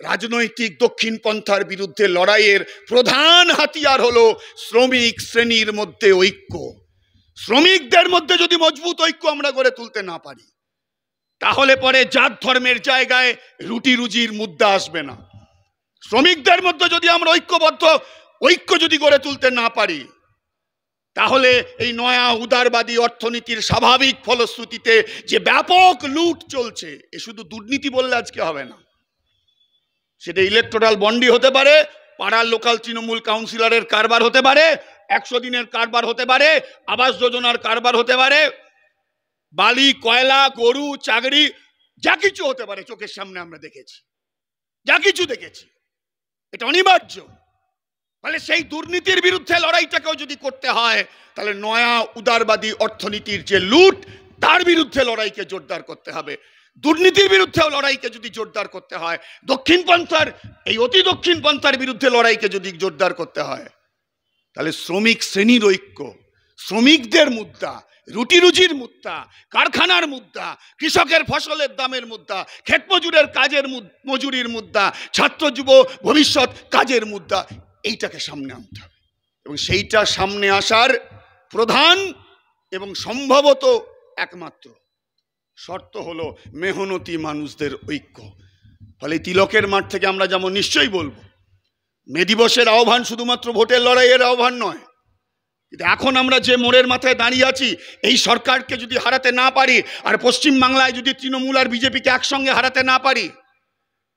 রাজনৈতিক দক্ষিণপন্থার বিরুদ্ধে লড়াইয়ের প্রধান হাতিয়ার হলো শ্রমিক শ্রেণীর মধ্যে ঐক্য। শ্রমিকদের মধ্যে যদি মজবুত ঐক্য আমরা গড়ে তুলতে না পারি, তাহলে পরে জাত ধর্মের জায়গায় রুটি রুজির মুদ্রা আসবে না। শ্রমিকদের মধ্যে যদি আমরা ঐক্য যদি গড়ে তুলতে না পারি, তাহলে এই নয়া উদারবাদী অর্থনীতির স্বাভাবিক ফলশ্রুতিতে যে ব্যাপক লুট চলছে, এ শুধু দুর্নীতি বললে আজকে হবে না। সেটা ইলেকটোরাল বন্ডি হতে পারে, পাড়ার লোকাল তৃণমূল কাউন্সিলরের কারবার হতে পারে, 100 দিনের কারবার হতে পারে, আবাস যোজনার কারবার হতে পারে, বালি কয়লা গরু চাকরি যা কিছু হতে পারে। চোখের সামনে আমরা দেখেছি, যা কিছু দেখেছি, এটা অনিবার্য। ফলে সেই দুর্নীতির বিরুদ্ধে লড়াইটাকেও যদি করতে হয়, তাহলে নয়া উদারবাদী অর্থনীতির যে লুট, তার বিরুদ্ধে লড়াইকে জোরদার করতে হবে। দুর্নীতির বিরুদ্ধেও লড়াইকে যদি জোরদার করতে হয়, এই অতি দক্ষিণপন্থার বিরুদ্ধে লড়াইকে যদি জোরদার করতে হয়, তাহলে শ্রমিক শ্রেণীর ঐক্য, শ্রমিকদের মুদ্রা, রুটি রুজির মুদ্রা, কারখানার মুদ্রা, কৃষকের ফসলের দামের মুদ্রা, ক্ষেত মজুরের কাজের মজুরির মুদ্রা, ছাত্র যুব ভবিষ্যৎ কাজের মুদ্রা, এইটাকে সামনে আনতে হবে। এবং সেইটা সামনে আসার প্রধান এবং সম্ভবত একমাত্র শর্ত হলো মেহনতি মানুষদের ঐক্য। ফলে তিলকের মাঠ থেকে আমরা যেমন নিশ্চয়ই বলবো, মে দিবসের আহ্বান শুধুমাত্র ভোটের লড়াইয়ের আহ্বান নয়। কিন্তু এখন আমরা যে মোড়ের মাথায় দাঁড়িয়ে আছি, এই সরকারকে যদি হারাতে না পারি, আর পশ্চিমবাংলায় যদি তৃণমূল আর বিজেপিকে একসঙ্গে হারাতে না পারি,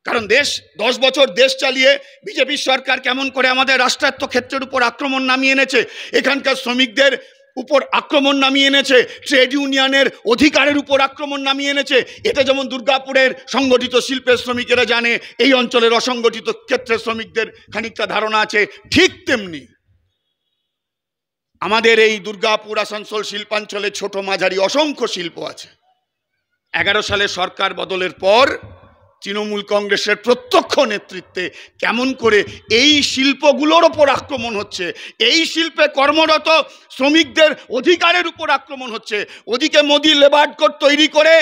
কারণ 10 বছর দেশ চালিয়ে বিজেপির সরকার কেমন করে আমাদের রাষ্ট্রায়ত্ত ক্ষেত্রের উপর আক্রমণ নামিয়ে এনেছে, এখানকার শ্রমিকদের উপর আক্রমণ নামিয়ে এনেছে, ট্রেড ইউনিয়নের অধিকারের উপর আক্রমণ নামিয়ে এনেছে। এটা যেমন দুর্গাপুরের সংগঠিত শিল্পের শ্রমিকেরা জানে, এই অঞ্চলের অসংগঠিত ক্ষেত্রের শ্রমিকদের খানিকটা ধারণা আছে, ঠিক তেমনি আমাদের এই দুর্গাপুর আসানসোল শিল্পাঞ্চলে ছোট মাঝারি অসংখ্য শিল্প আছে। 11 সালে সরকার বদলের পর তৃণমূল কংগ্রেসের প্রত্যক্ষ নেতৃত্বে কেমন করে এই শিল্পগুলোর ওপর আক্রমণ হচ্ছে, এই শিল্পে কর্মরত শ্রমিকদের অধিকারের উপর আক্রমণ হচ্ছে। ওদিকে মোদি লেবার কোড তৈরি করে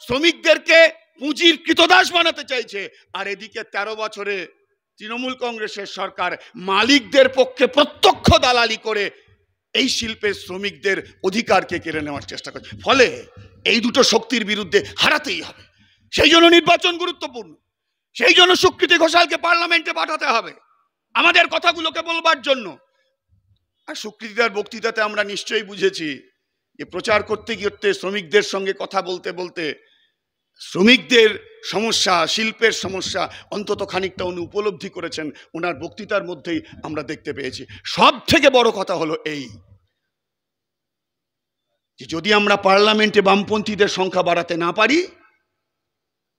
শ্রমিকদেরকে পুঁজির কৃতদাস বানাতে চাইছে, আর এদিকে 13 বছরে তৃণমূল কংগ্রেসের সরকার মালিকদের পক্ষে প্রত্যক্ষ দালালি করে এই শিল্পের শ্রমিকদের অধিকারকে কেড়ে নেওয়ার চেষ্টা করছে। ফলে এই দুটো শক্তির বিরুদ্ধে হারাতেই হবে। সেই জন্য নির্বাচন গুরুত্বপূর্ণ, সেই জন্য সুকৃতি ঘোষালকে পার্লামেন্টে পাঠাতে হবে আমাদের কথাগুলোকে বলবার জন্য। আর সুকৃতিদার বক্তৃতাতে আমরা নিশ্চয়ই বুঝেছি যে প্রচার করতে করতে শ্রমিকদের সঙ্গে কথা বলতে বলতে শ্রমিকদের সমস্যা, শিল্পের সমস্যা অন্তত খানিকটা উনি উপলব্ধি করেছেন, ওনার বক্তৃতার মধ্যেই আমরা দেখতে পেয়েছি। সব থেকে বড় কথা হলো এই যে যদি আমরা পার্লামেন্টে বামপন্থীদের সংখ্যা বাড়াতে না পারি,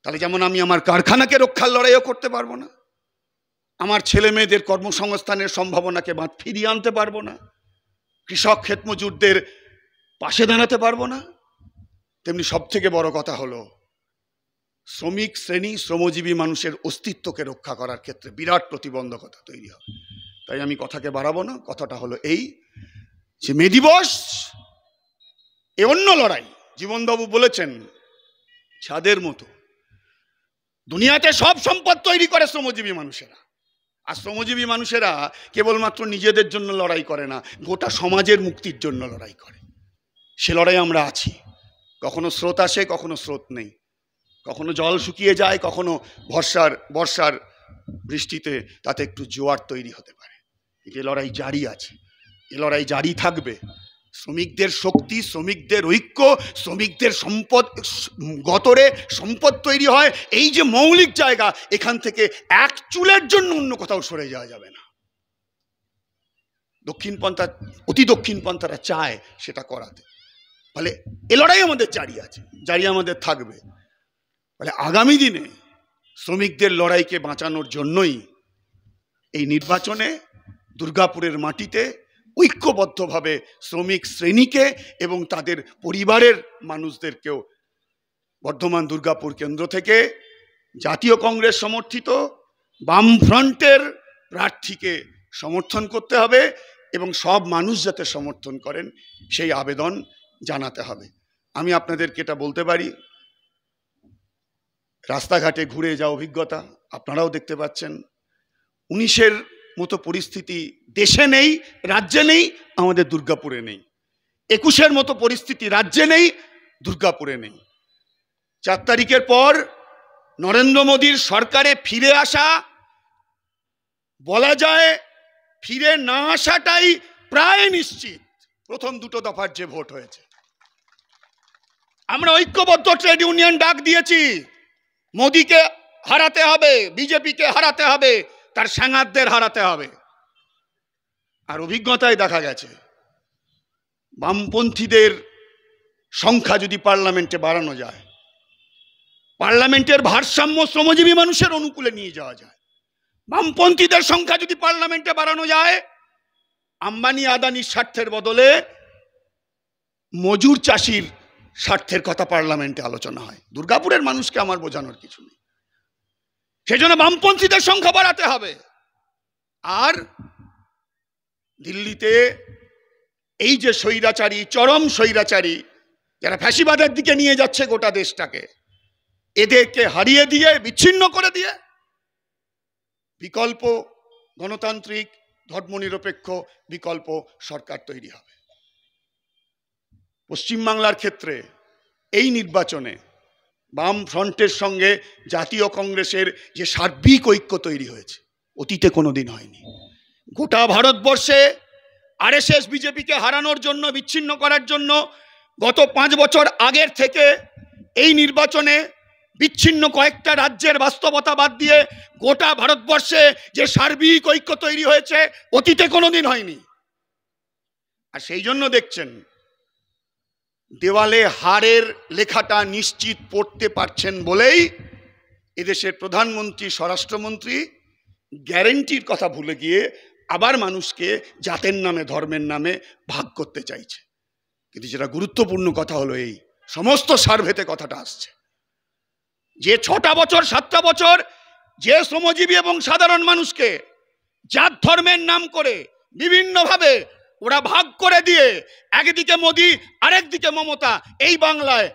তাহলে যেমন আমি আমার কারখানাকে রক্ষার লড়াইও করতে পারবো না, আমার ছেলে মেয়েদের কর্মসংস্থানের সম্ভাবনাকে ফিরিয়ে আনতে পারবো না, কৃষক ক্ষেত মজুরদের পাশে দাঁড়াতে পারবো না। তেমনি সব থেকে বড় কথা হলো শ্রমিক শ্রেণী, শ্রমজীবী মানুষের অস্তিত্বকে রক্ষা করার ক্ষেত্রে বিরাট প্রতিবন্ধকতা তৈরি হবে। তাই আমি কথাকে বাড়াবো না। কথাটা হলো এই যে মে দিবস এ অন্য লড়াই। জীবনবাবু বলেছেন ছাদের মতো, দুনিয়াতে সব সম্পদ তৈরি করে শ্রমজীবী মানুষেরা, আর শ্রমজীবী মানুষেরা কেবলমাত্র নিজেদের জন্য লড়াই করে না, গোটা সমাজের মুক্তির জন্য লড়াই করে। সে লড়াই আমরা আছি। কখনো স্রোত আসে, কখনো স্রোত নেই, কখনো জল শুকিয়ে যায়, কখনো বর্ষার বৃষ্টিতে তাতে একটু জোয়ার তৈরি হতে পারে। এই লড়াই জারি আছে, এ লড়াই জারি থাকবে। শ্রমিকদের শক্তি, শ্রমিকদের ঐক্য, শ্রমিকদের সম্পদ, গতরে সম্পদ তৈরি হয়, এই যে মৌলিক জায়গা, এখান থেকে এক চুলের জন্য অন্য কোথাও সরে যাওয়া যাবে না। দক্ষিণপন্থা, অতি দক্ষিণপন্থারা চায় সেটা করাতে। ফলে এ লড়াই আমাদের জারি আছে, জারি আমাদের থাকবে। ফলে আগামী দিনে শ্রমিকদের লড়াইকে বাঁচানোর জন্যই এই নির্বাচনে দুর্গাপুরের মাটিতে ঐক্যবদ্ধভাবে শ্রমিক শ্রেণীকে এবং তাদের পরিবারের মানুষদেরকেও বর্ধমান দুর্গাপুর কেন্দ্র থেকে জাতীয় কংগ্রেস সমর্থিত বামফ্রন্টের প্রার্থীকে সমর্থন করতে হবে এবং সব মানুষ যাতে সমর্থন করেন সেই আবেদন জানাতে হবে। আমি আপনাদেরকে এটা বলতে পারি, রাস্তাঘাটে ঘুরে যা অভিজ্ঞতা আপনারাও দেখতে পাচ্ছেন, 19-এর মতো পরিস্থিতি দেশে নেই, রাজ্যে নেই, আমাদের দুর্গাপুরে নেই। 21-এর মতো পরিস্থিতি রাজ্যে নেই, দুর্গাপুরে নেই। 4 তারিখের পর নরেন্দ্র মোদীর সরকারে ফিরে আসা, বলা যায় ফিরে না আসাটাই প্রায় নিশ্চিত। প্রথম 2 দফার যে ভোট হয়েছে, আমরা ঐক্যবদ্ধ ট্রেড ইউনিয়ন ডাক দিয়েছি, মোদীকে হারাতে হবে, বিজেপিকে হারাতে হবে, তার সাংঘাতদের হারাতে হবে। আর অভিজ্ঞতায় দেখা গেছে বামপন্থীদের সংখ্যা যদি পার্লামেন্টে বাড়ানো যায়, পার্লামেন্টের ভারসাম্য শ্রমজীবী মানুষের অনুকূলে নিয়ে যাওয়া যায়। বামপন্থীদের সংখ্যা যদি পার্লামেন্টে বাড়ানো যায়, আম্বানি আদানির স্বার্থের বদলে মজুর চাষির স্বার্থের কথা পার্লামেন্টে আলোচনা হয়। দুর্গাপুরের মানুষকে আমার বোঝানোর কিছু নেই, সেজন্য বামপন্থীদের সংখ্যা বাড়াতে হবে। আর দিল্লিতে এই যে স্বৈরাচারী, চরম স্বৈরাচারী, যারা ফ্যাসিবাদের দিকে নিয়ে যাচ্ছে গোটা দেশটাকে, এদেরকে হারিয়ে দিয়ে, বিচ্ছিন্ন করে দিয়ে বিকল্প গণতান্ত্রিক ধর্মনিরপেক্ষ বিকল্প সরকার তৈরি হবে। পশ্চিমবাংলার ক্ষেত্রে এই নির্বাচনে বাম ফ্রন্টের সঙ্গে জাতীয় কংগ্রেসের যে সার্বিক ঐক্য তৈরি হয়েছে, অতীতে কোনোদিন হয়নি। গোটা ভারতবর্ষে আরএসএস বিজেপিকে হারানোর জন্য, বিচ্ছিন্ন করার জন্য গত 5 বছর আগের থেকে এই নির্বাচনে বিচ্ছিন্ন কয়েকটা রাজ্যের বাস্তবতা বাদ দিয়ে গোটা ভারতবর্ষে যে সার্বিক ঐক্য তৈরি হয়েছে, অতীতে কোনোদিন হয়নি। আর সেই জন্য দেখছেন দেওয়ালে হারের লেখাটা নিশ্চিত পড়তে পারছেন বলেই এদেশের প্রধানমন্ত্রী, স্বরাষ্ট্রমন্ত্রী গ্যারেন্টির কথা ভুলে গিয়ে আবার মানুষকে জাতের নামে, ধর্মের নামে ভাগ করতে চাইছে। কিন্তু যেটা গুরুত্বপূর্ণ কথা হলো, এই সমস্ত সার্ভেতে কথাটা আসছে যে 6টা বছর 7টা বছর যে শ্রমজীবী এবং সাধারণ মানুষকে জাত ধর্মের নাম করে বিভিন্নভাবে ওরা ভাগ করে দিয়ে একদিকে মোদী আরেকদিকে মমতা এই বাংলায়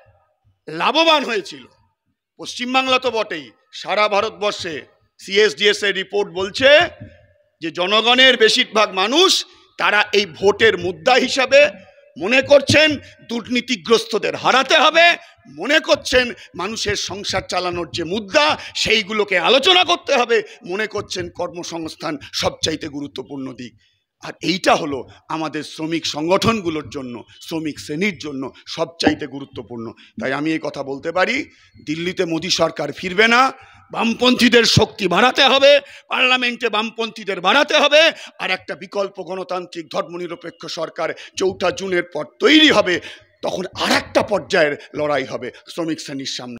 লাভবান হয়েছিল। পশ্চিমবাংলা তো বটেই, সারা ভারতবর্ষে সিএসডিএস এর রিপোর্ট বলছে যে জনগণের বেশিরভাগ মানুষ তারা এই ভোটের মুদ্রা হিসাবে মনে করছেন দুর্নীতিগ্রস্তদের হারাতে হবে, মনে করছেন মানুষের সংসার চালানোর যে মুদ্রা সেইগুলোকে আলোচনা করতে হবে, মনে করছেন কর্মসংস্থান সবচাইতে গুরুত্বপূর্ণ দিক। আর এইটা হলো আমাদের শ্রমিক সংগঠনগুলোর জন্য, শ্রমিক শ্রেণীর জন্য সবচাইতে গুরুত্বপূর্ণ। তাই আমি এই কথা বলতে পারি, দিল্লিতে মোদী সরকার ফিরবে না, বামপন্থীদের শক্তি বাড়াতে হবে, পার্লামেন্টে বামপন্থীদের বাড়াতে হবে, আর একটা বিকল্প গণতান্ত্রিক ধর্মনিরপেক্ষ সরকার 4 জুনের পর তৈরি হবে। তখন আর একটা পর্যায়ের লড়াই হবে শ্রমিক শ্রেণীর সামনে।